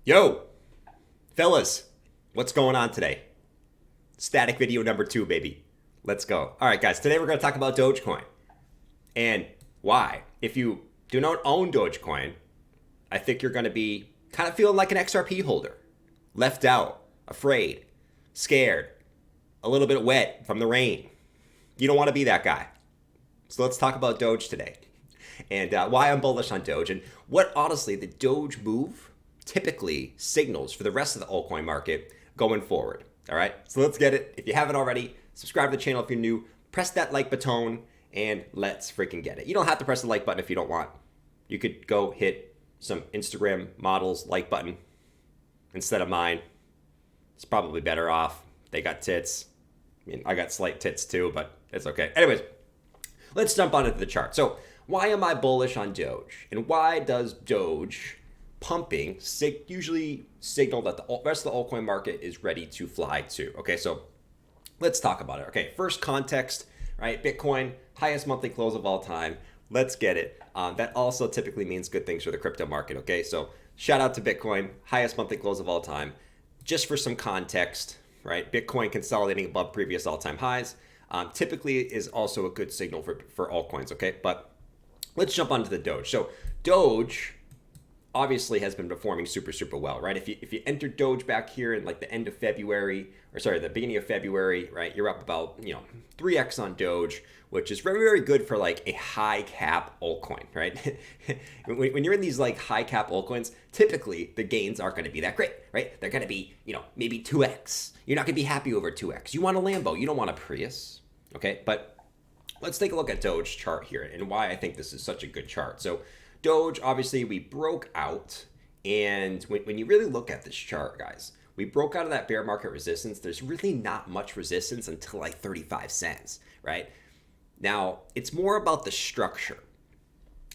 Yo, fellas, what's going on today? Static video number 2, baby. Let's go. All right, guys, today we're going to talk about Dogecoin and why. If you do not own Dogecoin, I think you're going to be kind of feeling like an XRP holder, left out, afraid, scared, a little bit wet from the rain. You don't want to be that guy. So let's talk about Doge today and why I'm bullish on Doge and what, honestly, the Doge move typically signals for the rest of the altcoin market going forward. All right, so let's get it. If you haven't already, subscribe to the channel if you're new, press that like button, and let's freaking get it. You don't have to press the like button if you don't want. You could go hit some Instagram models like button instead of mine. It's probably better off. They got tits. I mean, I got slight tits too, but it's okay. Anyways, let's jump on into the chart. So why am I bullish on Doge? And why does Doge pumping usually signal that the rest of the altcoin market is ready to fly too? Okay, so let's talk about it. Okay, first context, right? Bitcoin, highest monthly close of all time. Let's get it. That also typically means good things for the crypto market. Okay, so shout out to Bitcoin, highest monthly close of all time. Just for some context, right? Bitcoin consolidating above previous all-time highs typically is also a good signal for altcoins. Okay, but let's jump onto the Doge. So Doge obviously has been performing super well, right? If you enter Doge back here in like the end of February, or sorry, the beginning of February, right? You're up about 3x on Doge, which is very good for like a high cap altcoin, right? when you're in these like high cap altcoins, typically the gains aren't going to be that great, right? They're going to be maybe 2x. You're not going to be happy over 2x. You want a Lambo, you don't want a Prius, okay? But let's take a look at Doge chart here and why I think this is such a good chart. So Doge, obviously, we broke out, and when you really look at this chart, guys, we broke out of that bear market resistance. There's really not much resistance until like 35 cents, right? Now, it's more about the structure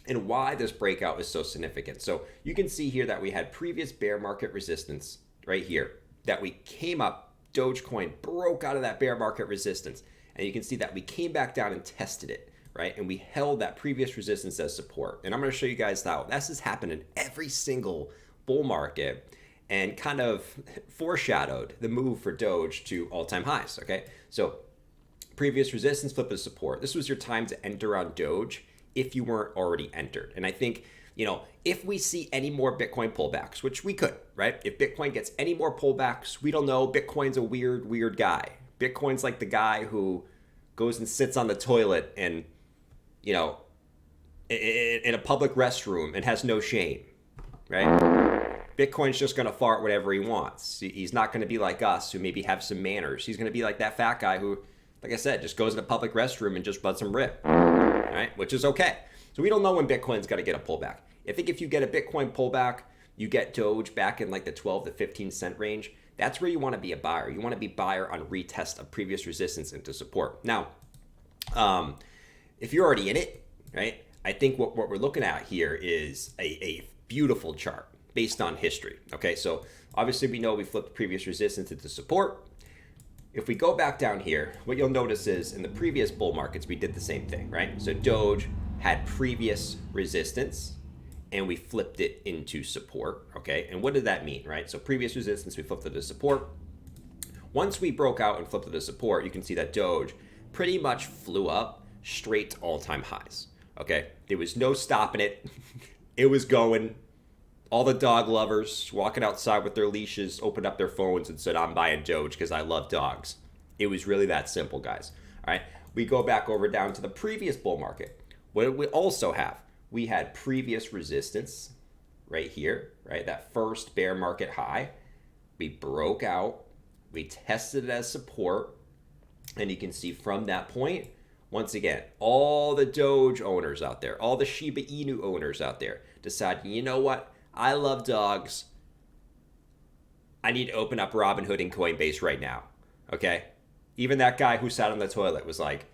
and why this breakout is so significant. So you can see here that we had previous bear market resistance right here, that we came up, Dogecoin broke out of that bear market resistance, and you can see that we came back down and tested it, right? And we held that previous resistance as support. And I'm going to show you guys how this has happened in every single bull market and kind of foreshadowed the move for Doge to all-time highs, okay? So previous resistance, flip to support. This was your time to enter on Doge if you weren't already entered. And I think, if we see any more Bitcoin pullbacks, which we could, right? If Bitcoin gets any more pullbacks, we don't know. Bitcoin's a weird guy. Bitcoin's like the guy who goes and sits on the toilet and in a public restroom and has no shame, right? Bitcoin's just going to fart whatever he wants. He's not going to be like us who maybe have some manners. He's going to be like that fat guy who, like I said, just goes in a public restroom and just butts some rip, right? Which is okay. So we don't know when Bitcoin's going to get a pullback. I think if you get a Bitcoin pullback, you get Doge back in like the 12 to 15 cent range. That's where you want to be a buyer. You want to be buyer on retest of previous resistance into support. Now, if you're already in it, right, I think what we're looking at here is a beautiful chart based on history. Okay, so obviously we know we flipped previous resistance into support. If we go back down here, what you'll notice is in the previous bull markets, we did the same thing, right? So Doge had previous resistance and we flipped it into support, okay? And what did that mean, right? So previous resistance, we flipped it to support. Once we broke out and flipped it to support, you can see that Doge pretty much flew up straight to all-time highs, okay? There was no stopping it. It was going. All the dog lovers walking outside with their leashes opened up their phones and said, I'm buying Doge because I love dogs. It was really that simple, guys. All right, we go back over down to the previous bull market. What did we also have? We had previous resistance right here, right? That first bear market high. We broke out. We tested it as support. And you can see from that point, once again, all the Doge owners out there, all the Shiba Inu owners out there decided, you know what? I love dogs. I need to open up Robinhood and Coinbase right now, okay? Even that guy who sat on the toilet was like,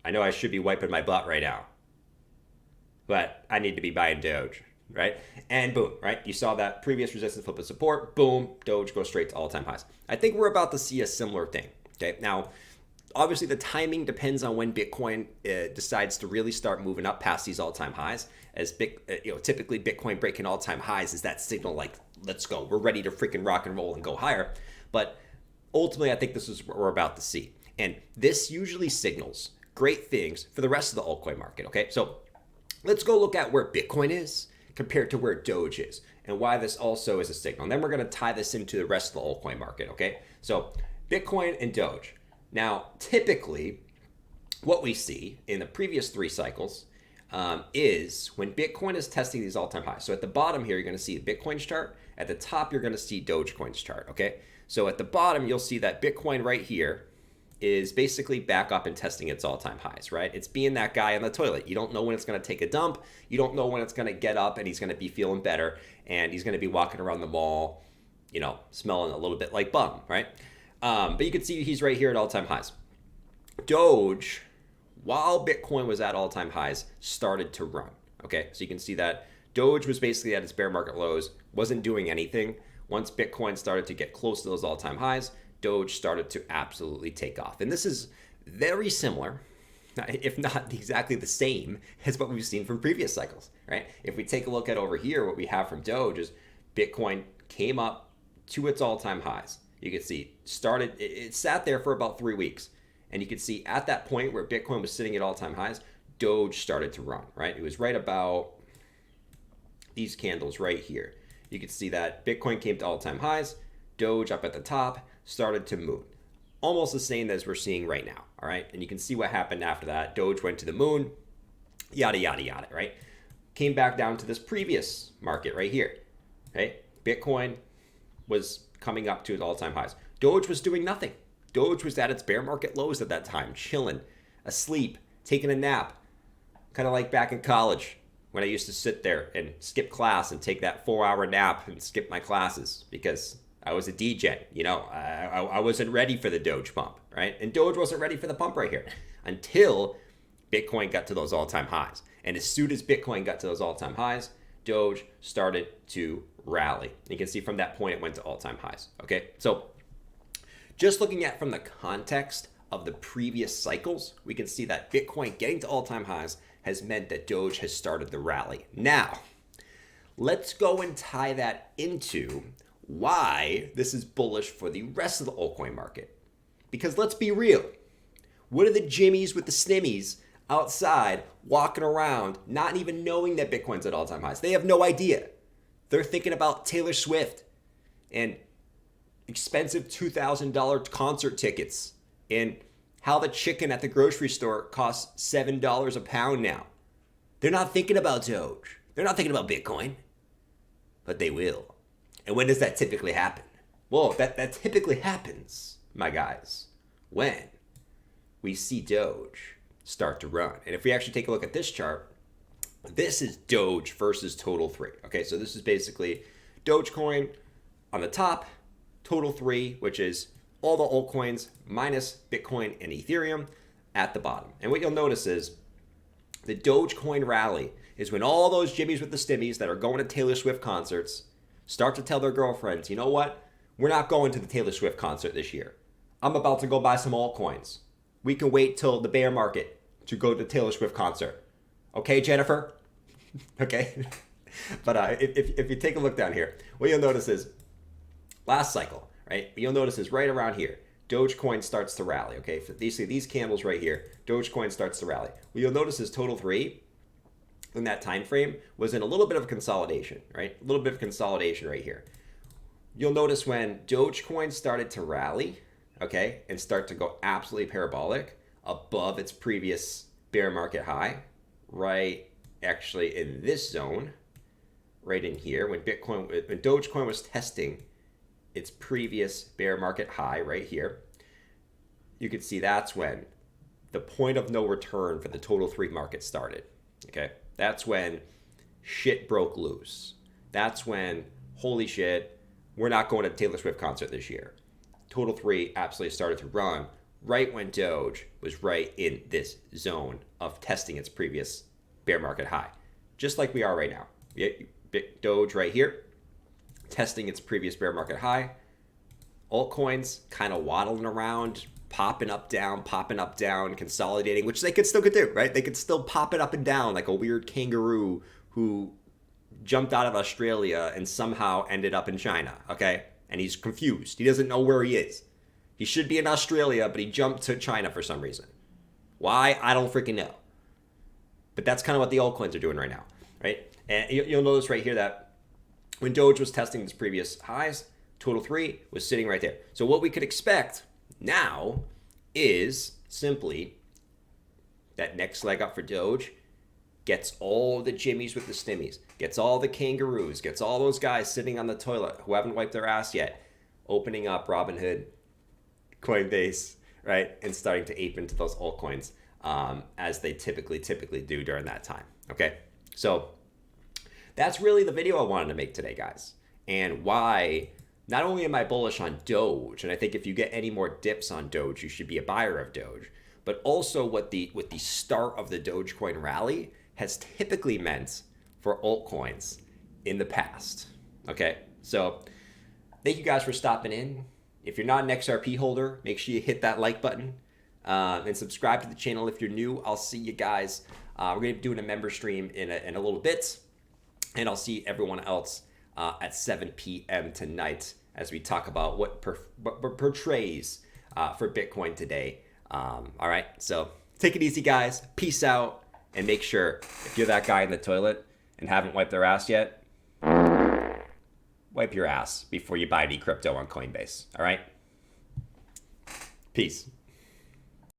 I know I should be wiping my butt right now, but I need to be buying Doge, right? And boom, right? You saw that previous resistance flip of support, boom, Doge goes straight to all-time highs. I think we're about to see a similar thing, okay? Now, obviously the timing depends on when Bitcoin decides to really start moving up past these all-time highs. typically Bitcoin breaking all-time highs is that signal like, let's go, we're ready to freaking rock and roll and go higher. But ultimately, I think this is what we're about to see. And this usually signals great things for the rest of the altcoin market, okay? So let's go look at where Bitcoin is compared to where Doge is and why this also is a signal. And then we're going to tie this into the rest of the altcoin market, okay? So Bitcoin and Doge. Now, typically, what we see in the previous 3 cycles is when Bitcoin is testing these all-time highs. So at the bottom here, you're going to see Bitcoin's chart. At the top, you're going to see Dogecoin's chart, okay? So at the bottom, you'll see that Bitcoin right here is basically back up and testing its all-time highs, right? It's being that guy on the toilet. You don't know when it's going to take a dump. You don't know when it's going to get up and he's going to be feeling better and he's going to be walking around the mall, smelling a little bit like bum, right? But you can see he's right here at all-time highs. Doge, while Bitcoin was at all-time highs, started to run, okay? So you can see that Doge was basically at its bear market lows, wasn't doing anything. Once Bitcoin started to get close to those all-time highs, Doge started to absolutely take off. And this is very similar, if not exactly the same, as what we've seen from previous cycles, right? If we take a look at over here, what we have from Doge is Bitcoin came up to its all-time highs. You can see it sat there for about 3 weeks. And you can see at that point where Bitcoin was sitting at all-time highs, Doge started to run, right? It was right about these candles right here. You can see that Bitcoin came to all-time highs, Doge up at the top, started to move. Almost the same as we're seeing right now, all right? And you can see what happened after that. Doge went to the moon, yada, yada, yada, right? Came back down to this previous market right here, okay? Bitcoin was coming up to its all-time highs. Doge was doing nothing. Doge was at its bear market lows at that time, chilling, asleep, taking a nap, kind of like back in college when I used to sit there and skip class and take that 4-hour nap and skip my classes because I was a DJ. I wasn't ready for the Doge pump, right? And Doge wasn't ready for the pump right here until Bitcoin got to those all-time highs. And as soon as Bitcoin got to those all-time highs, Doge started to rally. You can see from that point it went to all-time highs, okay? So just looking at from the context of the previous cycles, we can see that Bitcoin getting to all-time highs has meant that Doge has started the rally. Now, let's go and tie that into why this is bullish for the rest of the altcoin market. Because let's be real, what are the jimmies with the snimmies outside walking around not even knowing that Bitcoin's at all-time highs? They have no idea. They're thinking about Taylor Swift and expensive $2,000 concert tickets and how the chicken at the grocery store costs $7 a pound now. They're not thinking about Doge. They're not thinking about Bitcoin, but they will. And when does that typically happen? Well, that typically happens, my guys, when we see Doge start to run. And if we actually take a look at this chart, this is Doge versus Total 3. Okay, so this is basically Dogecoin on the top, Total 3, which is all the altcoins minus Bitcoin and Ethereum at the bottom. And what you'll notice is the Dogecoin rally is when all those jimmies with the stimmies that are going to Taylor Swift concerts start to tell their girlfriends, you know what? We're not going to the Taylor Swift concert this year. I'm about to go buy some altcoins. We can wait till the bear market to go to the Taylor Swift concert. Okay, Jennifer? Okay? But if you take a look down here, what you'll notice is last cycle, right? You'll notice is right around here, Dogecoin starts to rally, okay? For these candles right here, Dogecoin starts to rally. What you'll notice is Total 3 in that time frame was in a little bit of consolidation, right? A little bit of consolidation right here. You'll notice when Dogecoin started to rally, okay, and start to go absolutely parabolic above its previous bear market high, right actually in this zone, right in here, when Dogecoin was testing its previous bear market high right here, you can see that's when the point of no return for the Total 3 market started, okay? That's when shit broke loose. That's when, holy shit, we're not going to the Taylor Swift concert this year. Total 3 absolutely started to run right when Doge was right in this zone of testing its previous bear market high, just like we are right now. Doge right here, testing its previous bear market high. Altcoins kind of waddling around, popping up, down, consolidating, which they could do, right? They could still pop it up and down like a weird kangaroo who jumped out of Australia and somehow ended up in China, okay? And he's confused. He doesn't know where he is. He should be in Australia, but he jumped to China for some reason. Why? I don't freaking know. But that's kind of what the altcoins are doing right now, right? And you'll notice right here that when Doge was testing its previous highs, total 3 was sitting right there. So what we could expect now is simply that next leg up for Doge gets all the jimmies with the stimmies, gets all the kangaroos, gets all those guys sitting on the toilet who haven't wiped their ass yet, opening up Robinhood, Coinbase, right, and starting to ape into those altcoins as they typically do during that time. Okay, so that's really the video I wanted to make today, guys, and why not only am I bullish on Doge, and I think if you get any more dips on Doge, you should be a buyer of Doge, but also what the start of the Dogecoin rally has typically meant for altcoins in the past. Okay, so thank you guys for stopping in. If you're not an XRP holder, make sure you hit that like button and subscribe to the channel if you're new. I'll see you guys. We're going to be doing a member stream in a little bit, and I'll see everyone else at 7 p.m. tonight as we talk about what portrays for Bitcoin today. All right, so take it easy, guys. Peace out, and make sure if you're that guy in the toilet and haven't wiped their ass yet, wipe your ass before you buy any crypto on Coinbase. All right? Peace.